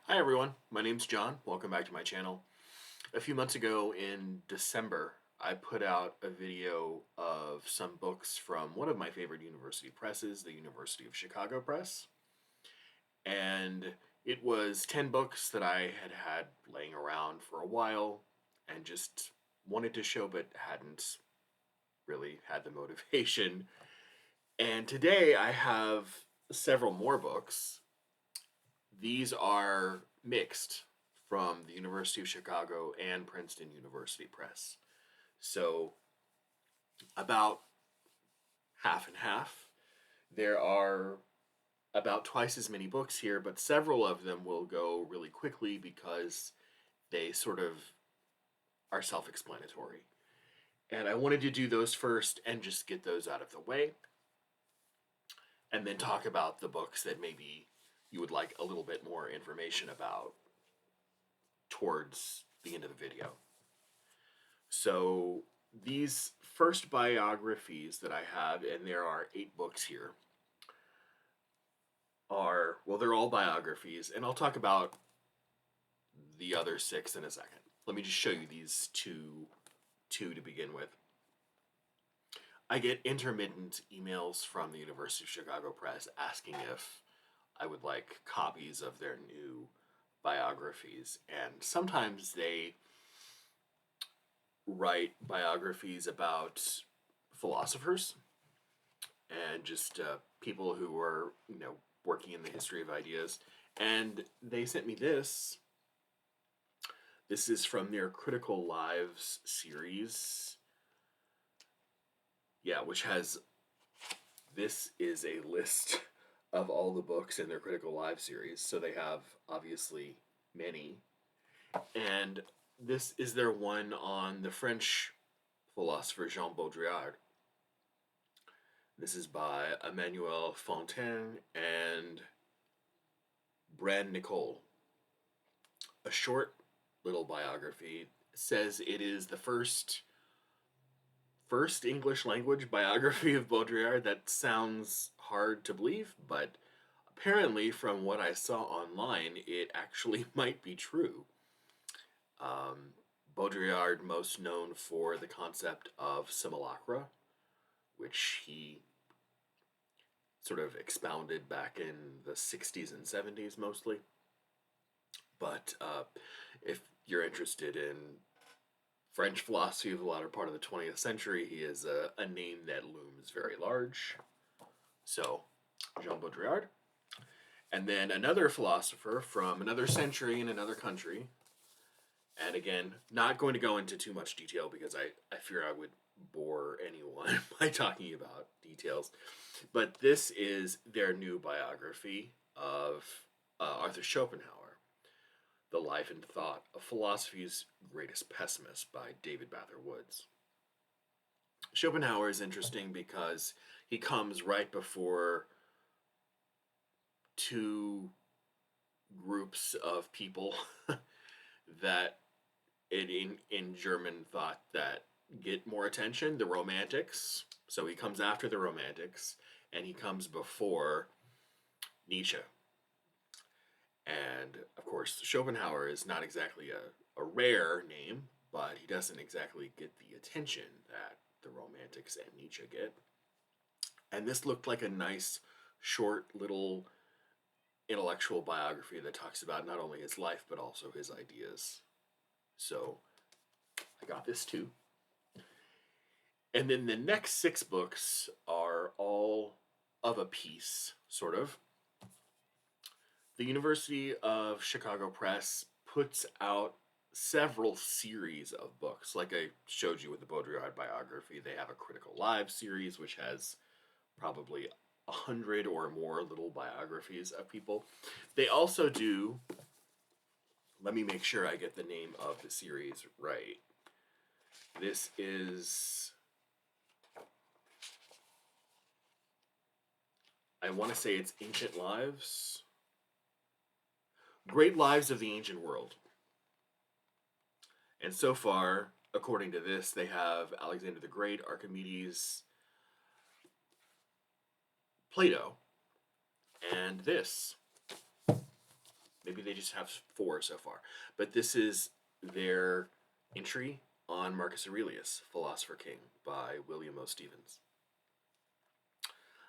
Hi everyone, my name's John. Welcome back to my channel. A few months ago in December, I put out a video of some books from one of my favorite university presses, the University of Chicago Press. And it was 10 books that I had laying around for a while and just wanted to show but hadn't really had the motivation. And today I have several more books. These are mixed from the University of Chicago and Princeton University Press. So, about half and half. There are about twice as many books here, but several of them will go really quickly because they sort of are self explanatory. And I wanted to do those first and just get those out of the way, and then talk about the books that maybe you would like a little bit more information about towards the end of the video. So these first biographies that I have, and there are 8 books here, they're all biographies, and I'll talk about the other 6 in a second. Let me just show you these two to begin with. I get intermittent emails from the University of Chicago Press asking if I would like copies of their new biographies, and sometimes they write biographies about philosophers and just people who are, working in the history of ideas. And they sent me this. This is from their Critical Lives series. Yeah, which has, this is a list of all the books in their Critical Lives series. So they have, obviously, many. And this is their one on the French philosopher Jean Baudrillard. This is by Emmanuel Fontaine and Brand Nicole. A short little biography. Says it is the first English language biography of Baudrillard. That sounds hard to believe, but apparently from what I saw online, it actually might be true. Baudrillard, most known for the concept of simulacra, which he sort of expounded back in the 60s and 70s mostly. But if you're interested in French philosophy of the latter part of the 20th century, he is a name that looms very large. So, Jean Baudrillard. And then another philosopher from another century in another country. And again, not going to go into too much detail because I fear I would bore anyone by talking about details. But this is their new biography of Arthur Schopenhauer, The Life and Thought of Philosophy's Greatest Pessimist by David Bather Woods. Schopenhauer is interesting because he comes right before two groups of people that in German thought that get more attention, the Romantics. So he comes after the Romantics, and he comes before Nietzsche. And of course, Schopenhauer is not exactly a rare name, but he doesn't exactly get the attention that the Romantics and Nietzsche get. And this looked like a nice, short little intellectual biography that talks about not only his life, but also his ideas. So I got this too. And then the next 6 books are all of a piece, sort of. The University of Chicago Press puts out several series of books. Like I showed you with the Baudrillard biography, they have a Critical Lives series, which has probably 100 or more little biographies of people. They also do, let me make sure I get the name of the series right. This is, I want to say it's Ancient Lives. Great Lives of the Ancient World. And so far, according to this, they have Alexander the Great, Archimedes, Plato, and this. Maybe they just have 4 so far. But this is their entry on Marcus Aurelius, Philosopher King, by William O. Stevens.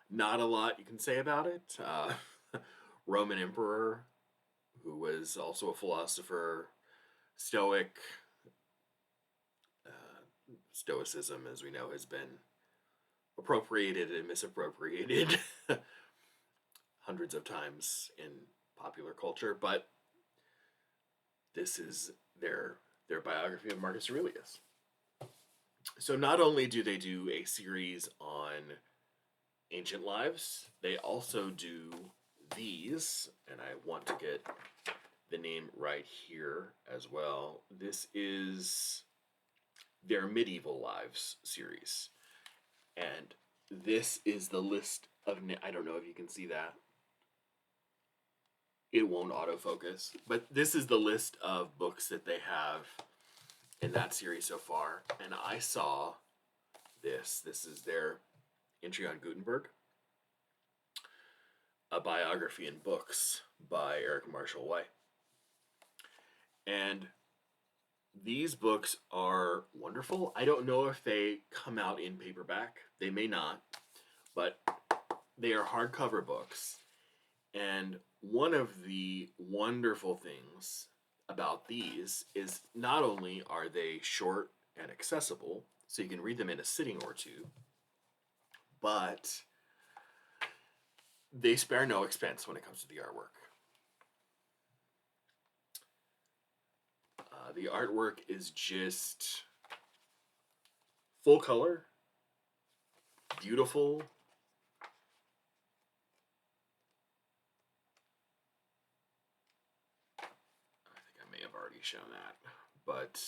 Not a lot you can say about it. Roman emperor, who was also a philosopher, Stoic. Stoicism, as we know, has been appropriated and misappropriated hundreds of times in popular culture, but this is their biography of Marcus Aurelius. So not only do they do a series on ancient lives, they also do these, and I want to get the name right here as well. This is their medieval lives series. And this is the list of, I don't know if you can see that. It won't autofocus, but this is the list of books that they have in that series so far. And I saw this. This is their entry on Gutenberg, a biography in books by Eric Marshall White. And these books are wonderful. I don't know if they come out in paperback. They may not, but they are hardcover books. And one of the wonderful things about these is not only are they short and accessible, so you can read them in a sitting or two, but they spare no expense when it comes to the artwork. The artwork is just full color, beautiful. I think I may have already shown that, but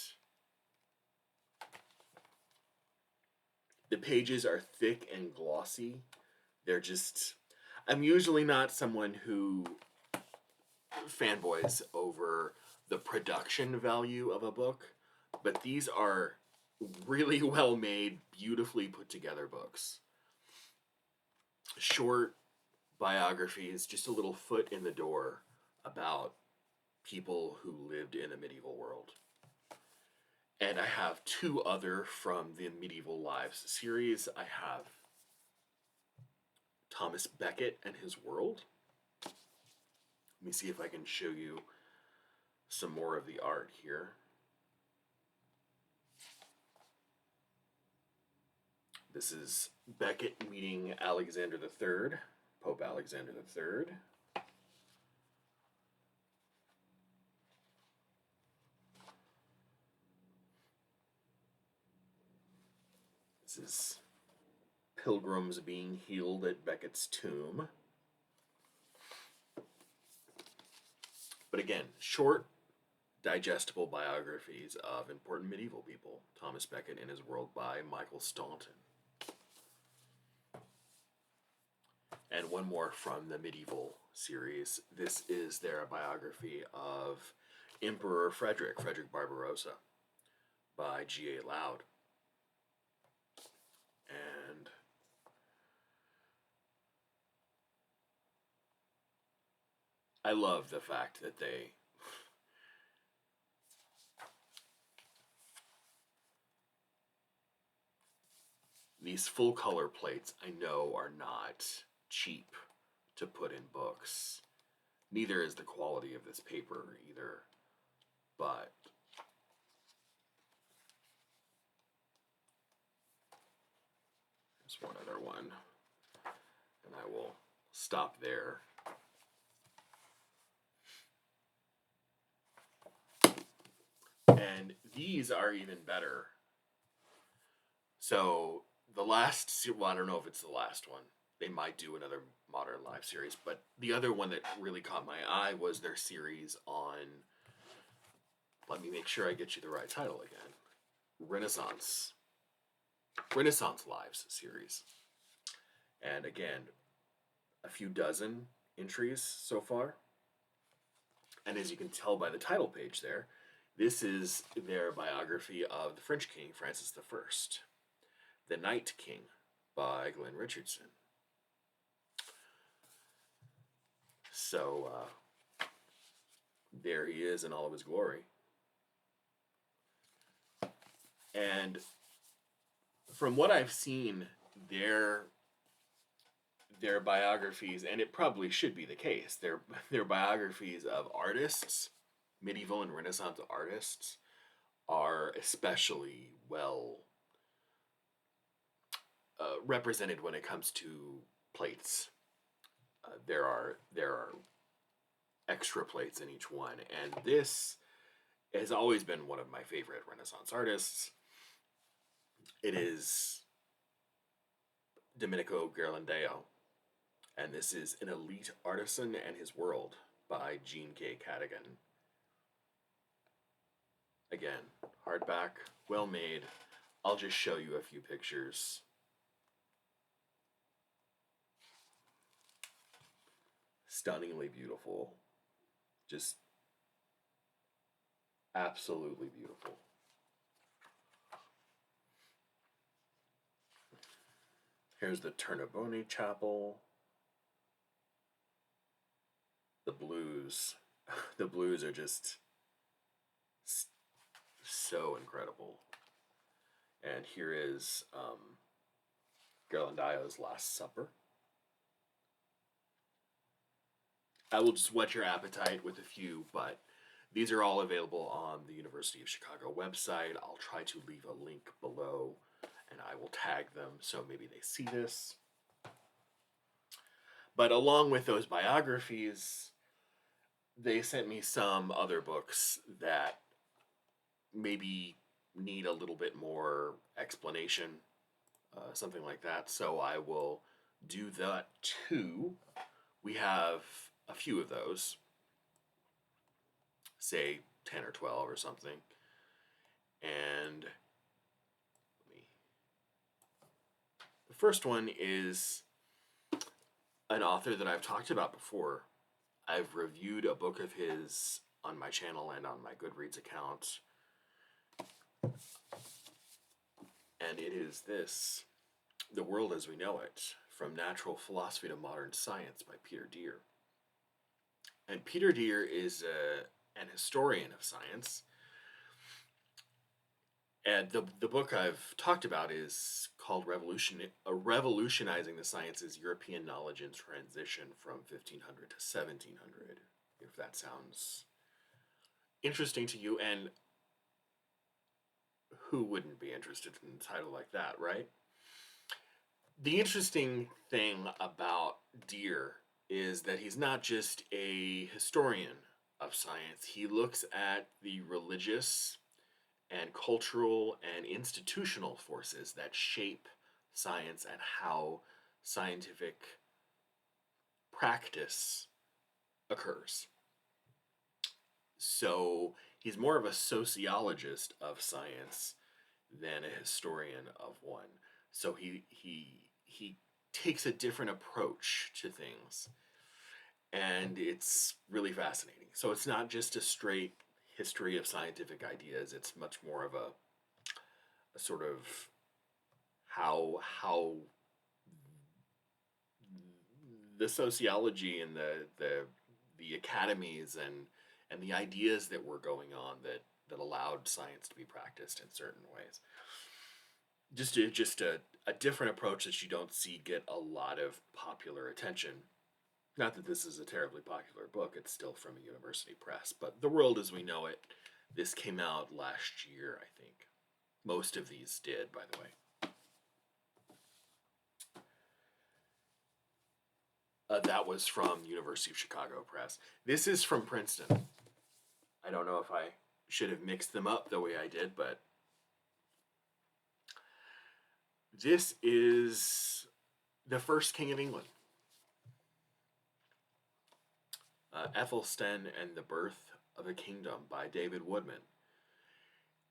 the pages are thick and glossy. They're just, I'm usually not someone who fanboys over the production value of a book, but these are really well made, beautifully put together books. Short biographies, just a little foot in the door about people who lived in a medieval world. And I have 2 other from the Medieval Lives series. I have Thomas Becket and His World. Let me see if I can show you some more of the art here. This is Becket meeting Alexander III, Pope Alexander III. This is pilgrims being healed at Becket's tomb. But again, short, digestible biographies of important medieval people. Thomas Becket and His World by Michael Staunton. And one more from the medieval series. This is their biography of Emperor Frederick Barbarossa, by G.A. Loud. And I love the fact that these full color plates, I know, are not cheap to put in books. Neither is the quality of this paper either, but there's one other one, and I will stop there. And these are even better. So the last, well, I don't know if it's the last one. They might do another Modern Life series, but the other one that really caught my eye was their series on, let me make sure I get you the right title again, Renaissance Lives series. And again, a few dozen entries so far. And as you can tell by the title page there, this is their biography of the French king, Francis I. The Night King by Glenn Richardson. So, there he is in all of his glory. And from what I've seen, their biographies, and it probably should be the case, their biographies of artists, medieval and Renaissance artists, are especially well represented when it comes to plates. There are extra plates in each one, and this has always been one of my favorite Renaissance artists. It is Domenico Ghirlandaio, and this is An Elite Artisan and His World by Jean K. Cadigan. Again, hardback, well made. I'll just show you a few pictures. Stunningly beautiful. Just absolutely beautiful. Here's the Turnaboni Chapel. The blues. The blues are just so incredible. And here is Ghirlandaio's Last Supper. I will just whet your appetite with a few, but these are all available on the University of Chicago website. I'll try to leave a link below, and I will tag them so maybe they see this. But along with those biographies, they sent me some other books that maybe need a little bit more explanation, something like that. So I will do that too. We have a few of those, say 10 or 12 or something. And the first one is an author that I've talked about before. I've reviewed a book of his on my channel and on my Goodreads account. And it is this, The World as We Know It, From Natural Philosophy to Modern Science by Peter Deer. And Peter Deer is an historian of science. And the book I've talked about is called Revolutionizing the Sciences, European Knowledge in Transition from 1500 to 1700, if that sounds interesting to you. And who wouldn't be interested in a title like that, right? The interesting thing about Deer is that he's not just a historian of science. He looks at the religious and cultural and institutional forces that shape science and how scientific practice occurs. So he's more of a sociologist of science than a historian of one. So he takes a different approach to things, and it's really fascinating. So it's not just a straight history of scientific ideas. It's much more of a sort of how the sociology and the academies and the ideas that were going on that allowed science to be practiced in certain ways. Just a different approach that you don't see get a lot of popular attention. Not that this is a terribly popular book, it's still from a university press, but The World as We Know It, this came out last year, I think. Most of these did, by the way. That was from University of Chicago Press. This is from Princeton. I don't know if I should have mixed them up the way I did, but this is The First King of England. Ethelstan and the Birth of a Kingdom by David Woodman.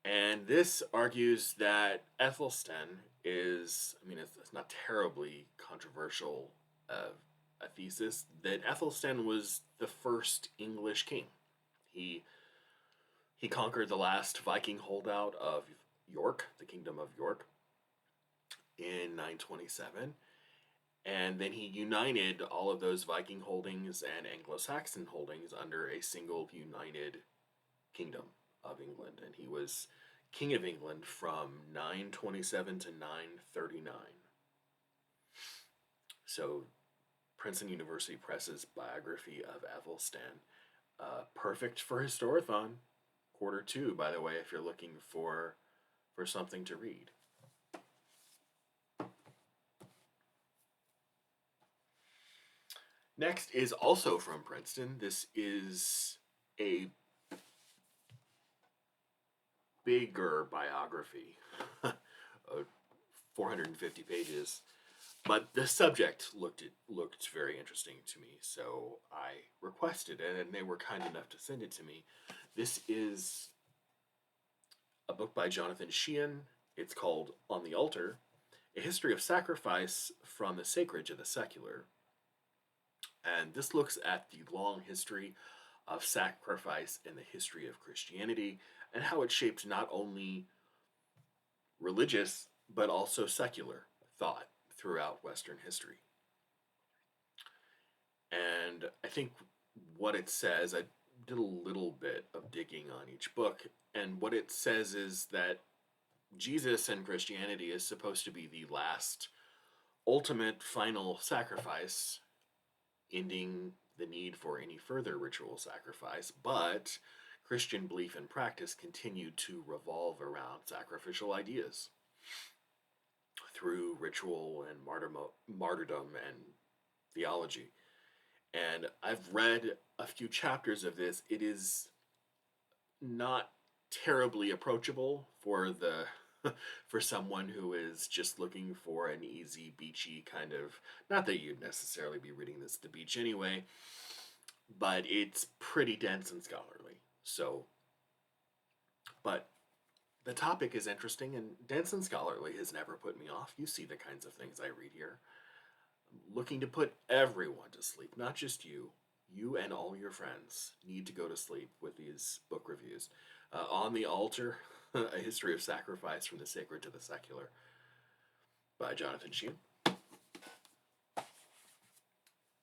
And this argues that Ethelstan is, I mean, it's not terribly controversial a thesis, that Ethelstan was the first English king. He conquered the last Viking holdout of York, the Kingdom of York, in 927, And then he united all of those Viking holdings and Anglo-Saxon holdings under a single united kingdom of England. And he was King of England from 927 to 939. So, Princeton University Press's biography of Athelstan. Perfect for Historathon, Q2, by the way, if you're looking for something to read. Next is also from Princeton. This is a bigger biography, 450 pages, but the subject looked very interesting to me, so I requested it, and they were kind enough to send it to me. This is a book by Jonathan Sheehan. It's called On the Altar, A History of Sacrifice from the Sacred to the Secular. And this looks at the long history of sacrifice in the history of Christianity and how it shaped not only religious but also secular thought throughout Western history. And I think what it says, I did a little bit of digging on each book, and what it says is that Jesus and Christianity is supposed to be the last, ultimate, final sacrifice, ending the need for any further ritual sacrifice, but Christian belief and practice continued to revolve around sacrificial ideas through ritual and martyrdom and theology. And I've read a few chapters of this. It is not terribly approachable for the for someone who is just looking for an easy, beachy kind of, not that you'd necessarily be reading this at the beach anyway, but it's pretty dense and scholarly. So, but the topic is interesting, and dense and scholarly has never put me off. You see the kinds of things I read here. I'm looking to put everyone to sleep, not just you. You and all your friends need to go to sleep with these book reviews. On the Altar, A History of Sacrifice from the Sacred to the Secular by Jonathan Sheehan.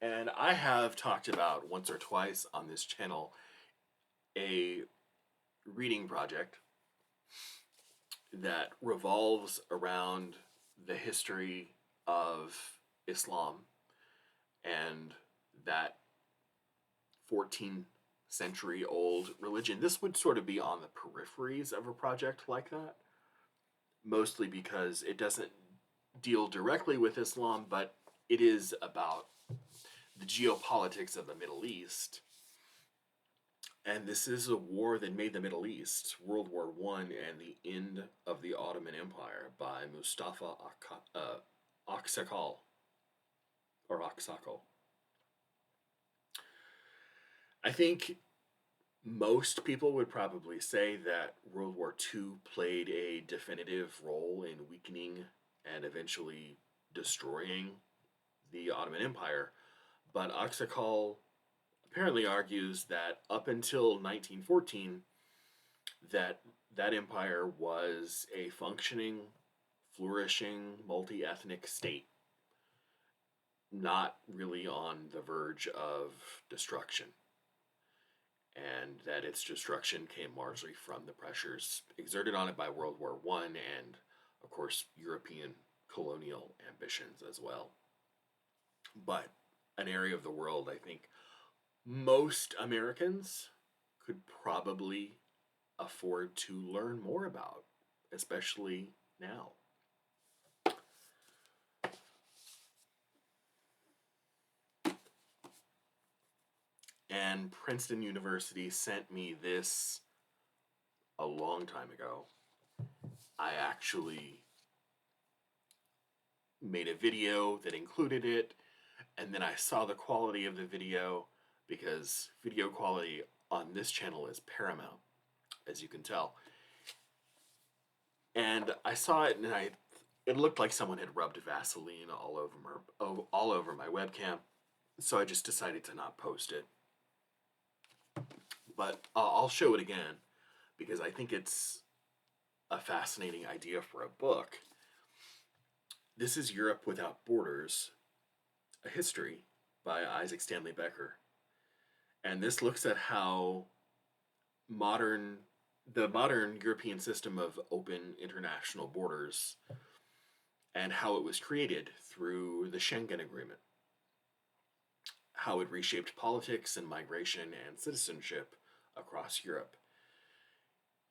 And I have talked about once or twice on this channel a reading project that revolves around the history of Islam and that 14th century old religion. This would sort of be on the peripheries of a project like that, mostly because it doesn't deal directly with Islam, but it is about the geopolitics of the Middle East. And this is a war that made the Middle East, World War I and the end of the Ottoman Empire by Mustafa Aksakal, or Aksakal. I think most people would probably say that World War II played a definitive role in weakening and eventually destroying the Ottoman Empire, but Aksakal apparently argues that up until 1914, that empire was a functioning, flourishing, multi-ethnic state, not really on the verge of destruction, and that its destruction came largely from the pressures exerted on it by World War I and, of course, European colonial ambitions as well. But an area of the world I think most Americans could probably afford to learn more about, especially now. And Princeton University sent me this a long time ago. I actually made a video that included it, and then I saw the quality of the video, because video quality on this channel is paramount, as you can tell. And I saw it, and it looked like someone had rubbed Vaseline all over my webcam, so I just decided to not post it. But I'll show it again, because I think it's a fascinating idea for a book. This is Europe Without Borders A History by Isaac Stanley Becker. And this looks at how modern the modern European system of open international borders and how it was created through the Schengen Agreement, how it reshaped politics and migration and citizenship across Europe.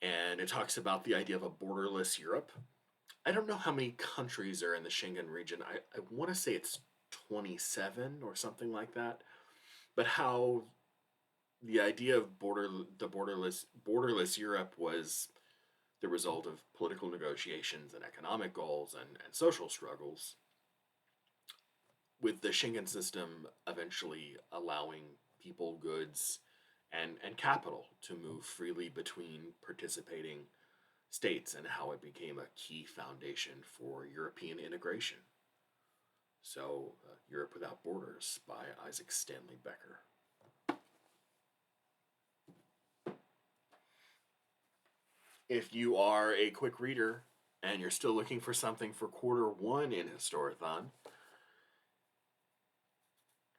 And it talks about the idea of a borderless Europe. I don't know how many countries are in the Schengen region. I want to say it's 27 or something like that. But how the idea of borderless Europe was the result of political negotiations and economic goals and social struggles, with the Schengen system eventually allowing people, goods, and capital to move freely between participating states, and how it became a key foundation for European integration. So, Europe Without Borders by Isaac Stanley Becker. If you are a quick reader and you're still looking for something for Q1 in Historathon,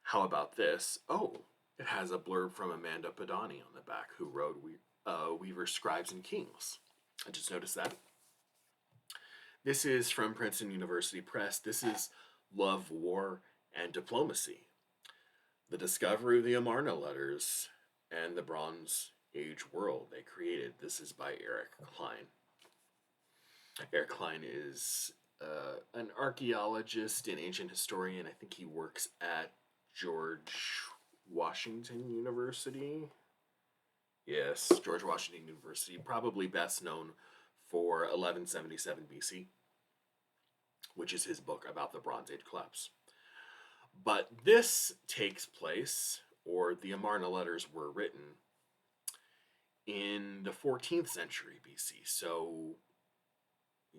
how about this? Oh, it has a blurb from Amanda Padani on the back, who wrote Weaver, Scribes, and Kings. I just noticed that. This is from Princeton University Press. This is Love, War, and Diplomacy. The Discovery of the Amarna Letters and the Bronze Age World They Created. This is by Eric Klein. Eric Klein is an archaeologist and ancient historian. I think he works at George Washington University. Yes, George Washington University, probably best known for 1177 BC, which is his book about the Bronze Age collapse. But this takes place, or the Amarna Letters were written, in the 14th century BC, so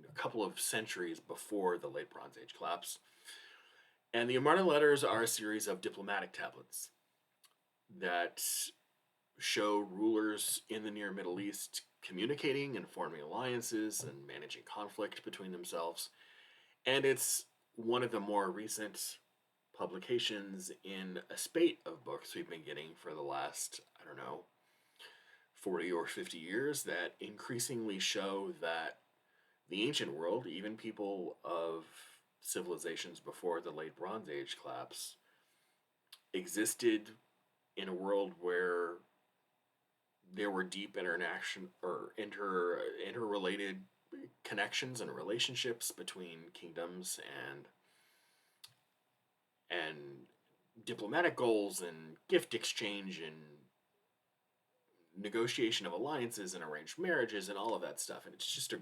a couple of centuries before the late Bronze Age collapse. And the Amarna Letters are a series of diplomatic tablets that show rulers in the Near Middle East communicating and forming alliances and managing conflict between themselves. And it's one of the more recent publications in a spate of books we've been getting for the last, 40 or 50 years, that increasingly show that the ancient world, even people of civilizations before the late Bronze Age collapse, existed in a world where there were deep interrelated connections and relationships between kingdoms, and diplomatic goals and gift exchange and negotiation of alliances and arranged marriages and all of that stuff. And it's just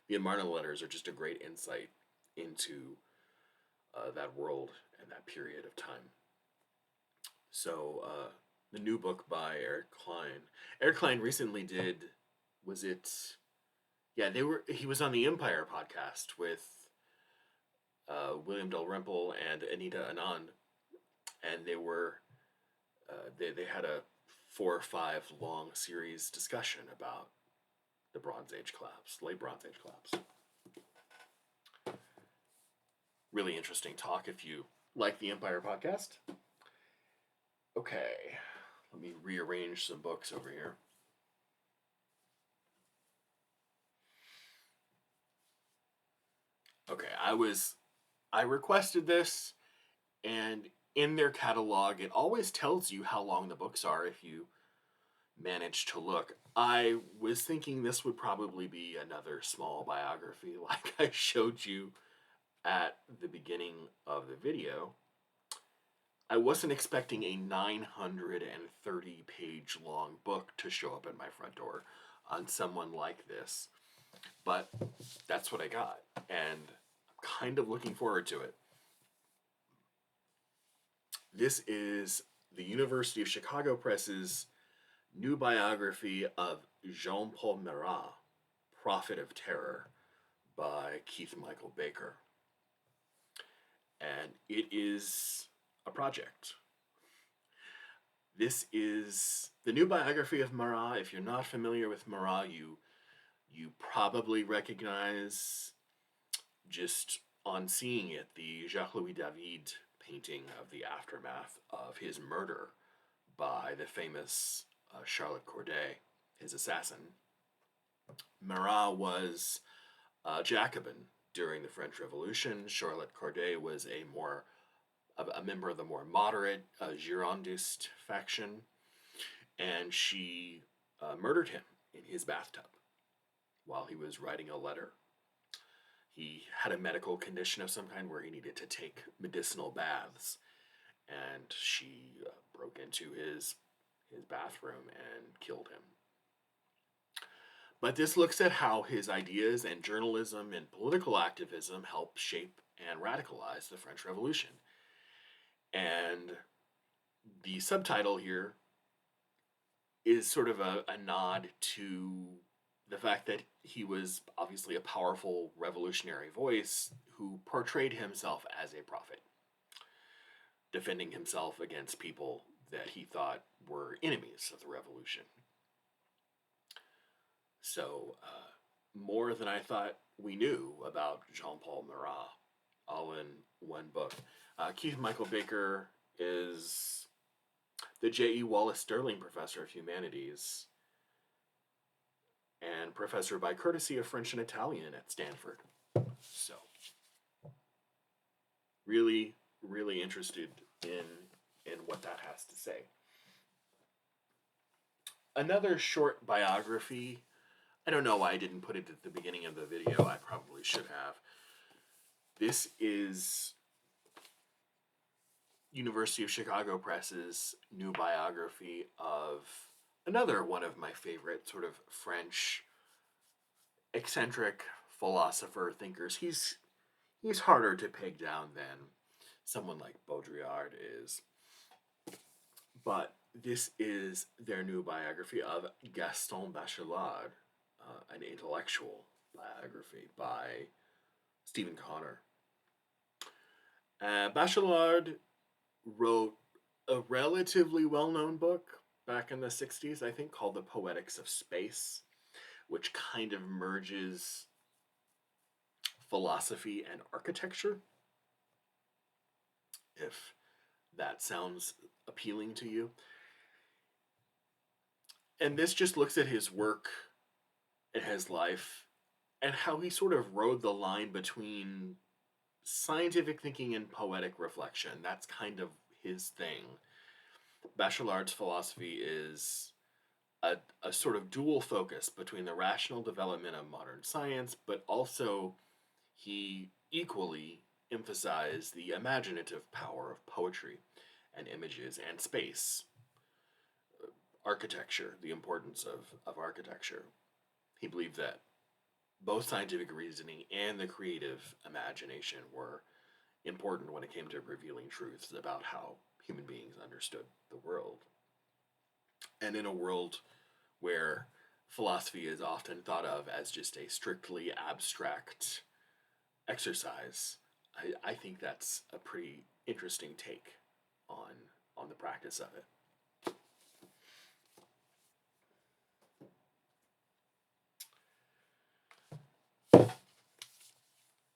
the Amarna Letters are just a great insight into that world and that period of time. So the new book by Eric Klein. Eric Klein recently did, he was on the Empire podcast with William Dalrymple and Anita Anand, and they were they had a 4 or 5 long series discussion about the Bronze Age collapse, late Bronze Age collapse. Really interesting talk if you like the Empire podcast. Okay, let me rearrange some books over here. Okay, I requested this, and in their catalog, it always tells you how long the books are if you manage to look. I was thinking this would probably be another small biography like I showed you at the beginning of the video. I wasn't expecting a 930 page long book to show up at my front door on someone like this, but that's what I got, and I'm kind of looking forward to it. This is the University of Chicago Press's new biography of Jean-Paul Marat, Prophet of Terror, by Keith Michael Baker. And it is a project. This is the new biography of Marat. If you're not familiar with Marat, you probably recognize, just on seeing it, the Jacques-Louis David painting of the aftermath of his murder by the famous Charlotte Corday, his assassin. Marat was a Jacobin during the French Revolution. Charlotte Corday was a member of the more moderate Girondist faction, and she murdered him in his bathtub while he was writing a letter. He had a medical condition of some kind where he needed to take medicinal baths, and she broke into his bathroom and killed him. But this looks at how his ideas and journalism and political activism helped shape and radicalize the French Revolution. And the subtitle here is sort of a nod to the fact that he was obviously a powerful revolutionary voice who portrayed himself as a prophet, defending himself against people that he thought were enemies of the revolution. So, more than I thought we knew about Jean-Paul Marat, all in one book. Keith Michael Baker is the J.E. Wallace Sterling Professor of Humanities and professor by courtesy of French and Italian at Stanford. So, really, really interested in what that has to say. Another short biography. I don't know why I didn't put it at the beginning of the video. I probably should have. This is University of Chicago Press's new biography of another one of my favorite sort of French eccentric philosopher thinkers. He's harder to peg down than someone like Baudrillard is. But this is their new biography of Gaston Bachelard, an intellectual biography by Stephen Connor. Bachelard wrote a relatively well-known book back in the 60s, I think, called The Poetics of Space, which kind of merges philosophy and architecture, if that sounds appealing to you. And this just looks at his work and his life and how he sort of rode the line between scientific thinking and poetic reflection. That's kind of his thing. Bachelard's philosophy is a sort of dual focus between the rational development of modern science, but also he equally emphasized the imaginative power of poetry and images and space, architecture, the importance of architecture. He believed that both scientific reasoning and the creative imagination were important when it came to revealing truths about how human beings understood the world. And in a world where philosophy is often thought of as just a strictly abstract exercise, I think that's a pretty interesting take on the practice of it.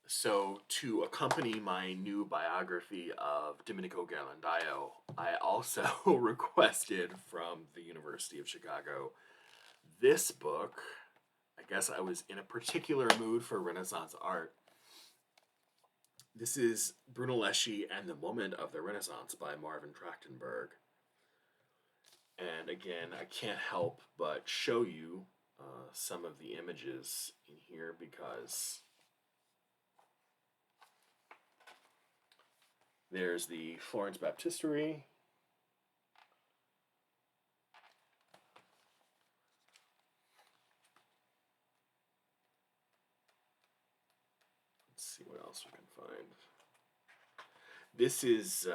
So, to accompany my new biography of Domenico Ghirlandaio, I also requested from the University of Chicago this book. I guess I was in a particular mood for Renaissance art. This is Brunelleschi and the Moment of the Renaissance by Marvin Trachtenberg. And again, I can't help but show you some of the images in here because there's the Florence Baptistery. Let's see what else we can find. This is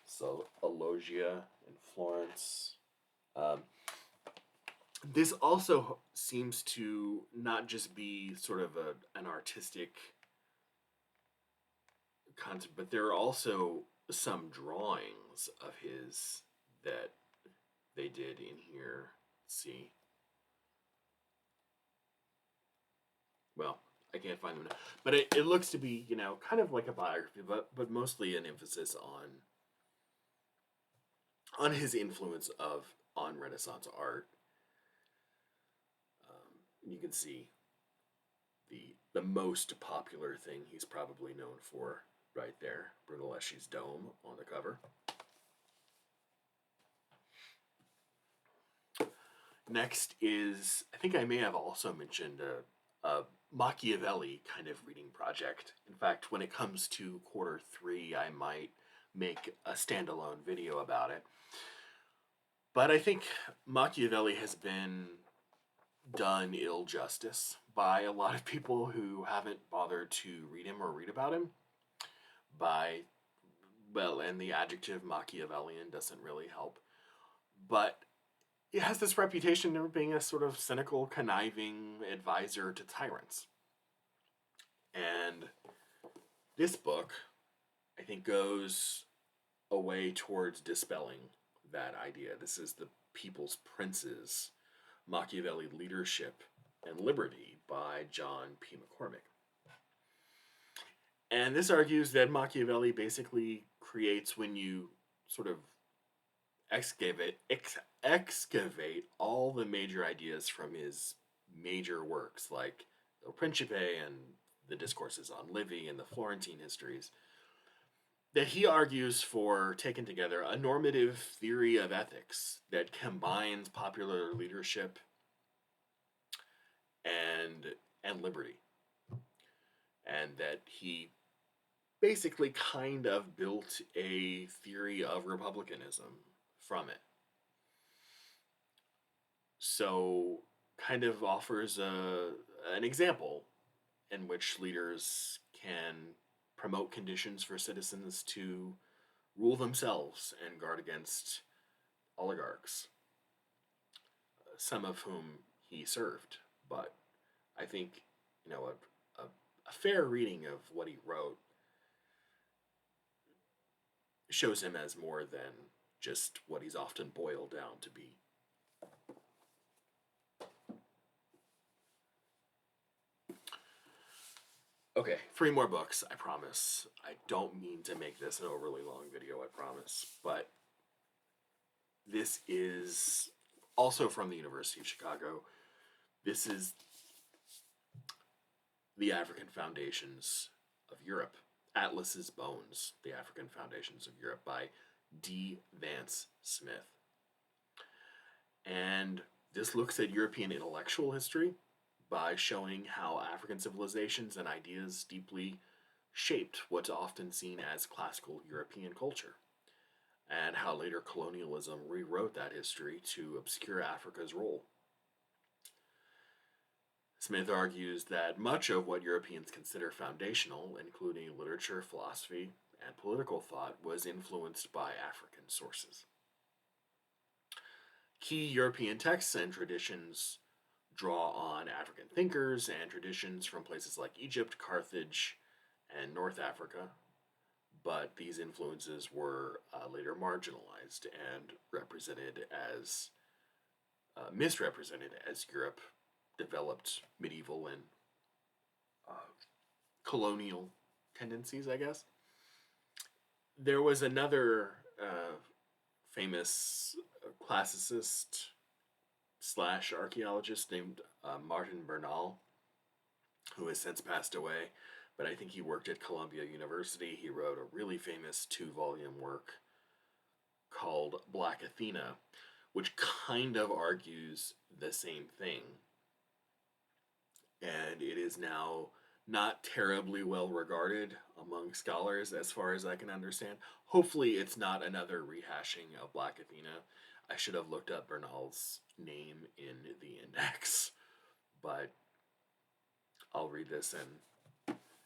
so a loggia in Florence. This also seems to not just be sort of an artistic concept, but there are also some drawings of his that they did in here. Let's see. Well, I can't find them now. But it looks to be, you know, kind of like a biography, but mostly an emphasis on his influence of on Renaissance art. You can see the most popular thing he's probably known for right there, Brunelleschi's dome on the cover. Next is, I think I may have also mentioned a Machiavelli kind of reading project. In fact, when it comes to Q3, I might make a standalone video about it. But I think Machiavelli has been done ill justice by a lot of people who haven't bothered to read him or read about him. And the adjective Machiavellian doesn't really help. But it has this reputation of being a sort of cynical, conniving advisor to tyrants. And this book, I think, goes a way towards dispelling that idea. This is The People's Princes, Machiavelli Leadership and Liberty by John P. McCormick. And this argues that Machiavelli basically creates, when you sort of excavate all the major ideas from his major works, like Il Principe and the Discourses on Livy and the Florentine Histories, that he argues for, taken together, a normative theory of ethics that combines popular leadership and liberty. And that he basically kind of built a theory of republicanism from it. So kind of offers an example in which leaders can promote conditions for citizens to rule themselves and guard against oligarchs, some of whom he served. But I think, you know, a fair reading of what he wrote shows him as more than just what he's often boiled down to be. Okay, 3 more books, I promise. I don't mean to make this an overly long video, I promise. But this is also from the University of Chicago. This is The African Foundations of Europe. Atlas's Bones, The African Foundations of Europe by D. Vance Smith. And this looks at European intellectual history by showing how African civilizations and ideas deeply shaped what's often seen as classical European culture, and how later colonialism rewrote that history to obscure Africa's role. Smith argues that much of what Europeans consider foundational, including literature, philosophy, and political thought, was influenced by African sources. Key European texts and traditions draw on African thinkers and traditions from places like Egypt, Carthage, and North Africa, but these influences were later marginalized and misrepresented as Europe developed medieval and colonial tendencies, I guess. There was another famous classicist / archaeologist named Martin Bernal, who has since passed away, but I think he worked at Columbia University. He wrote a really famous 2-volume work called Black Athena, which kind of argues the same thing. And it is now not terribly well regarded among scholars, as far as I can understand. Hopefully it's not another rehashing of Black Athena. I should have looked up Bernal's name in the index, but I'll read this, and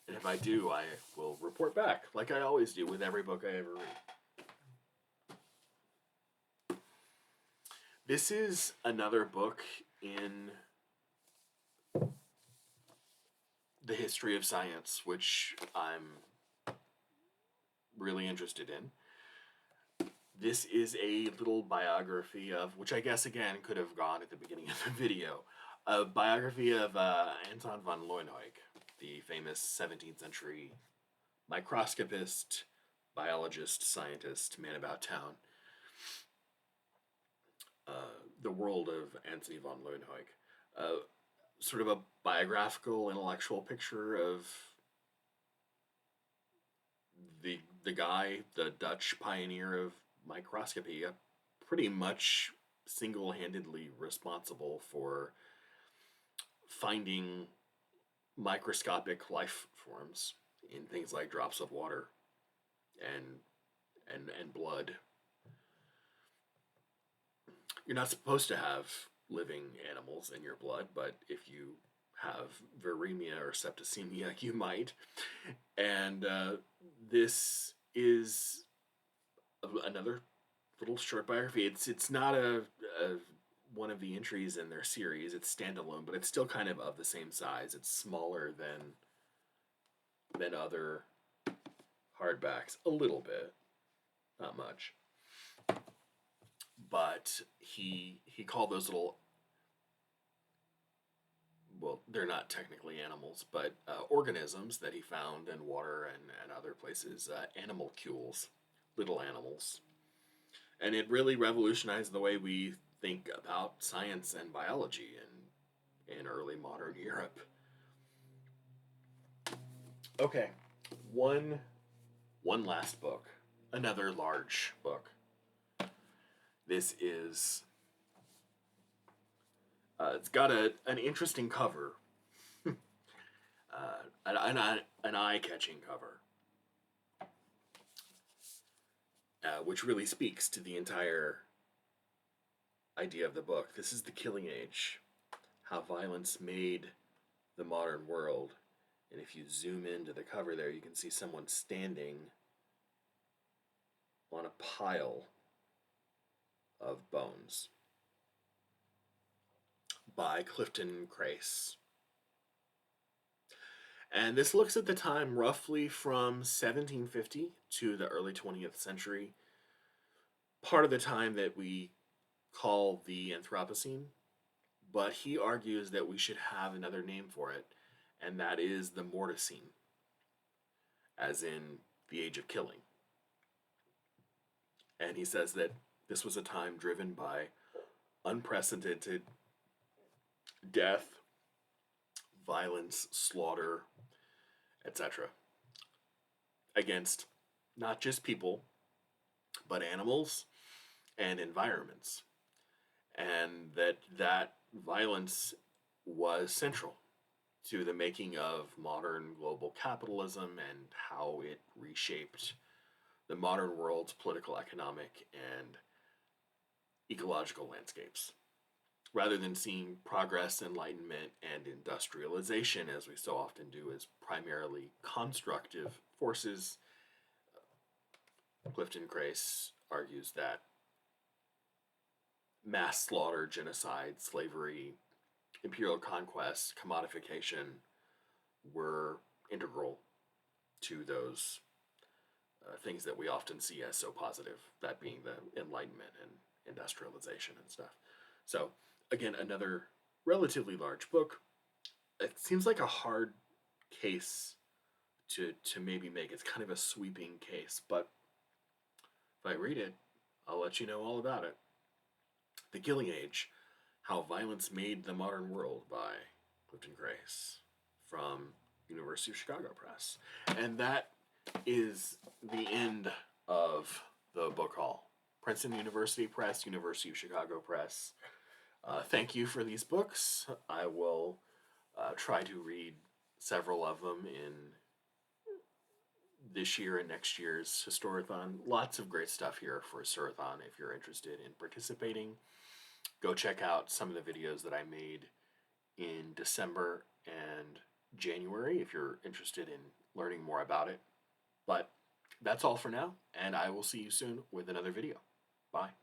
if I do, I will report back, like I always do with every book I ever read. This is another book in the history of science, which I'm really interested in. This is a little biography of, which I guess again could have gone at the beginning of the video, a biography of Anton von Leeuwenhoek, the famous 17th century microscopist, biologist, scientist, man about town. The World of Antony von Leeuwenhoek. Sort of a biographical, intellectual picture of the guy, the Dutch pioneer of microscopy, pretty much single-handedly responsible for finding microscopic life forms in things like drops of water and and blood. You're not supposed to have living animals in your blood, but if you have viremia or septicemia, you might. And this is another little short biography. It's not a one of the entries in their series. It's standalone, but it's still kind of the same size. It's smaller than other hardbacks, a little bit, not much. But he called those little, well, they're not technically animals, but organisms that he found in water and other places, animalcules, little animals. And it really revolutionized the way we think about science and biology in early modern Europe. Okay, one last book, another large book. This is it's got an interesting cover, an eye-catching cover, which really speaks to the entire idea of the book. This is The Killing Age, How Violence Made the Modern World. And if you zoom into the cover there, you can see someone standing on a pile of bones by Clifton Crace. And this looks at the time roughly from 1750 to the early 20th century, part of the time that we call the Anthropocene, but he argues that we should have another name for it, and that is the Morticene, as in the age of killing. And he says that this was a time driven by unprecedented death, violence, slaughter, etc. against not just people, but animals and environments. And that violence was central to the making of modern global capitalism and how it reshaped the modern world's political, economic, and ecological landscapes. Rather than seeing progress, enlightenment, and industrialization, as we so often do, as primarily constructive forces, Clifton Crace argues that mass slaughter, genocide, slavery, imperial conquest, commodification were integral to those things that we often see as so positive, that being the Enlightenment and industrialization and stuff. So, again, another relatively large book. It seems like a hard case to maybe make. It's kind of a sweeping case, but if I read it, I'll let you know all about it. The Killing Age, How Violence Made the Modern World by Clifton Crace from University of Chicago Press. And that is the end of the book haul. Princeton University Press, University of Chicago Press. Thank you for these books. I will try to read several of them in this year and next year's Historathon. Lots of great stuff here for Historathon if you're interested in participating. Go check out some of the videos that I made in December and January if you're interested in learning more about it. But that's all for now, and I will see you soon with another video. Bye.